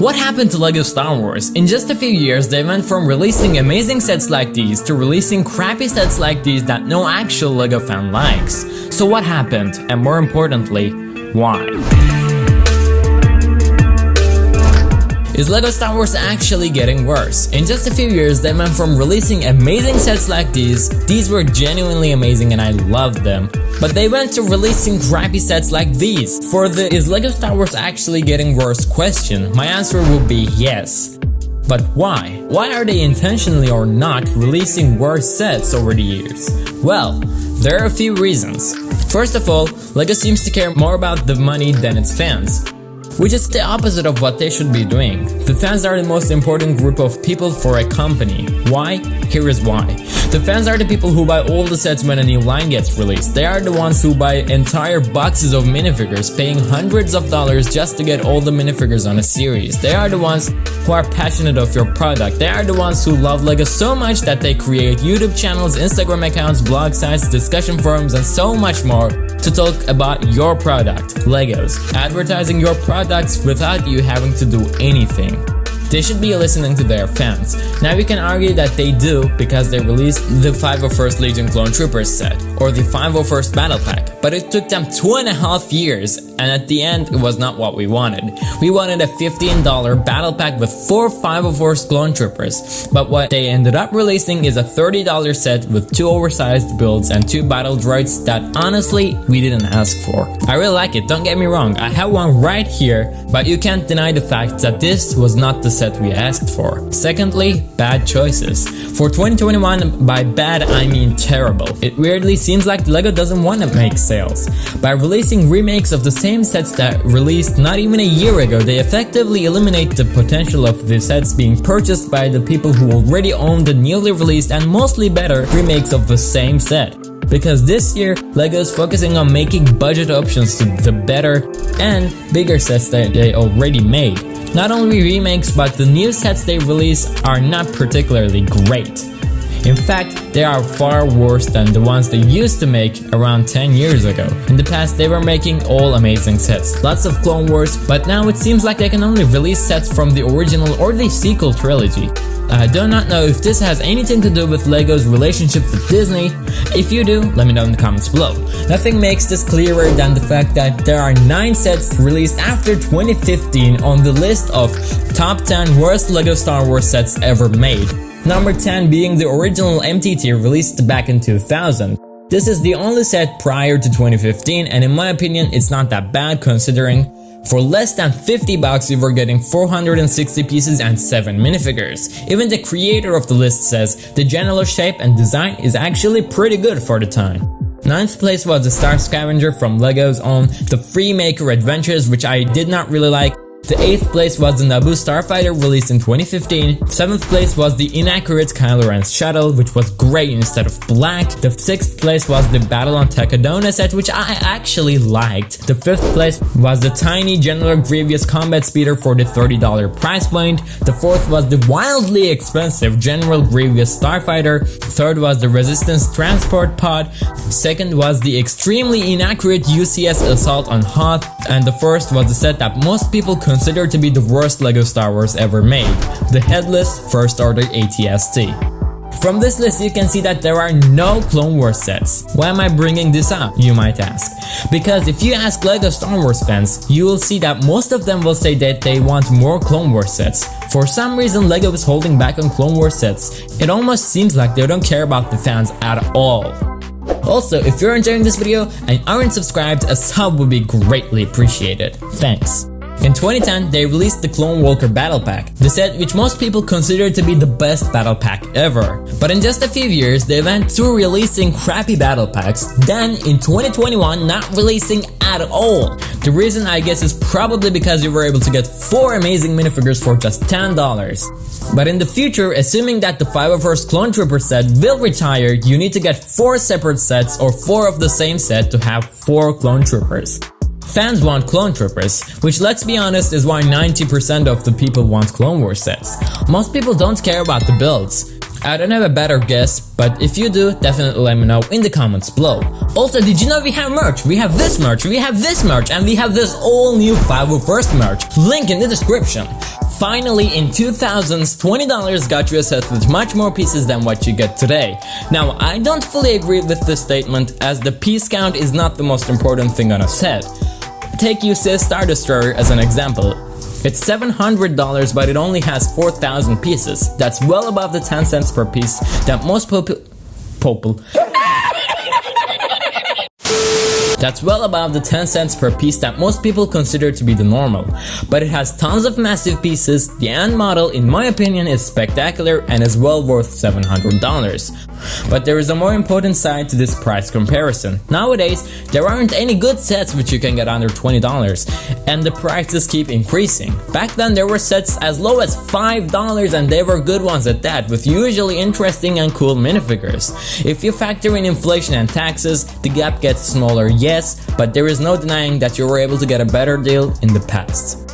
What happened to LEGO Star Wars? In just a few years, they went from releasing amazing sets like these to releasing crappy sets like these that no actual LEGO fan likes. So what happened? And more importantly, why? Is LEGO Star Wars actually getting worse? In just a few years, they went from releasing amazing sets like these were genuinely amazing and I loved them, but they went to releasing crappy sets like these. For the "is LEGO Star Wars actually getting worse" question, my answer would be yes. But why? Why are they intentionally or not releasing worse sets over the years? Well, there are a few reasons. First of all, LEGO seems to care more about the money than its fans, which is the opposite of what they should be doing. The fans are the most important group of people for a company. Why? Here is why. The fans are the people who buy all the sets when a new line gets released. They are the ones who buy entire boxes of minifigures, paying hundreds of dollars just to get all the minifigures on a series. They are the ones who are passionate of your product. They are the ones who love LEGO so much that they create YouTube channels, Instagram accounts, blog sites, discussion forums, and so much more to talk about your product, LEGOs, advertising your products without you having to do anything. They should be listening to their fans. Now you can argue that they do because they released the 501st Legion Clone Troopers set or the 501st Battle Pack, but it took them 2.5 years and at the end it was not what we wanted. We wanted a $15 battle pack with 4 501st Clone Troopers, but what they ended up releasing is a $30 set with 2 oversized builds and 2 battle droids that honestly we didn't ask for. I really like it, don't get me wrong, I have one right here, but you can't deny the fact that this was not the set we asked for. Secondly, bad choices. For 2021, by bad I mean terrible. It weirdly seems like LEGO doesn't want to make sales. By releasing remakes of the same sets that released not even a year ago, they effectively eliminate the potential of the sets being purchased by the people who already own the newly released and mostly better remakes of the same set. Because this year, LEGO is focusing on making budget options to the better and bigger sets that they already made. Not only remakes, but the new sets they release are not particularly great. In fact, they are far worse than the ones they used to make around 10 years ago. In the past, they were making all amazing sets, lots of Clone Wars, but now it seems like they can only release sets from the original or the sequel trilogy. I do not know if this has anything to do with LEGO's relationship with Disney. If you do, let me know in the comments below. Nothing makes this clearer than the fact that there are 9 sets released after 2015 on the list of top 10 worst LEGO Star Wars sets ever made. Number 10 being the original MTT released back in 2000. This is the only set prior to 2015 and in my opinion it's not that bad considering for less than 50 bucks you were getting 460 pieces and 7 minifigures. Even the creator of the list says the general shape and design is actually pretty good for the time. 9th place was the Star Scavenger from LEGO's own The Freemaker Adventures, which I did not really like. The 8th place was the Naboo Starfighter released in 2015. 7th place was the inaccurate Kylo Ren's shuttle, which was gray instead of black. The 6th place was the Battle on Takadona set, which I actually liked. The 5th place was the tiny General Grievous Combat Speeder for the $30 price point. The 4th was the wildly expensive General Grievous Starfighter. 3rd was the Resistance Transport Pod. 2nd was the extremely inaccurate UCS Assault on Hoth. And the 1st was the set that most people considered to be the worst LEGO Star Wars ever made, the Headless First Order AT-ST. From this list you can see that there are no Clone Wars sets. Why am I bringing this up, you might ask? Because if you ask LEGO Star Wars fans, you will see that most of them will say that they want more Clone Wars sets. For some reason LEGO is holding back on Clone Wars sets. It almost seems like they don't care about the fans at all. Also, if you're enjoying this video and aren't subscribed, a sub would be greatly appreciated. Thanks. In 2010, they released the Clone Walker Battle Pack, the set which most people consider to be the best battle pack ever. But in just a few years, they went to releasing crappy battle packs, then in 2021 not releasing at all. The reason I guess is probably because you were able to get 4 amazing minifigures for just $10. But in the future, assuming that the 501st Clone Trooper set will retire, you need to get 4 separate sets or 4 of the same set to have 4 Clone Troopers. Fans want Clone Troopers, which let's be honest is why 90% of the people want Clone Wars sets. Most people don't care about the builds. I don't have a better guess, but if you do, definitely let me know in the comments below. Also, did you know we have merch? We have this merch, we have this merch, and we have this all new 501st merch. Link in the description. Finally, in 2000s, $20 got you a set with much more pieces than what you get today. Now, I don't fully agree with this statement, as the piece count is not the most important thing on a set. Take UCS Star Destroyer as an example. It's $700, but it only has 4,000 pieces. That's well above the 10 cents per piece that most That's well above the 10 cents per piece that most people consider to be the normal. But it has tons of massive pieces. The end model, in my opinion, is spectacular and is well worth $700. But there is a more important side to this price comparison. Nowadays, there aren't any good sets which you can get under $20, and the prices keep increasing. Back then, there were sets as low as $5, and they were good ones at that, with usually interesting and cool minifigures. If you factor in inflation and taxes, the gap gets smaller, yes, but there is no denying that you were able to get a better deal in the past.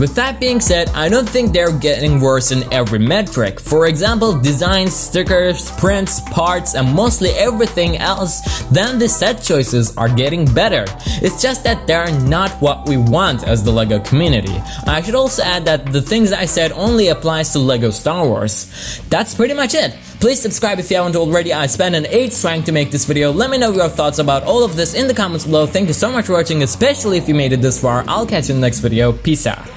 With that being said, I don't think they're getting worse in every metric. For example, designs, stickers, prints, parts, and mostly everything else, then the set choices are getting better. It's just that they're not what we want as the LEGO community. I should also add that the things I said only applies to LEGO Star Wars. That's pretty much it. Please subscribe if you haven't already. I spent an 8 trying to make this video. Let me know your thoughts about all of this in the comments below. Thank you so much for watching, especially if you made it this far. I'll catch you in the next video. Peace out.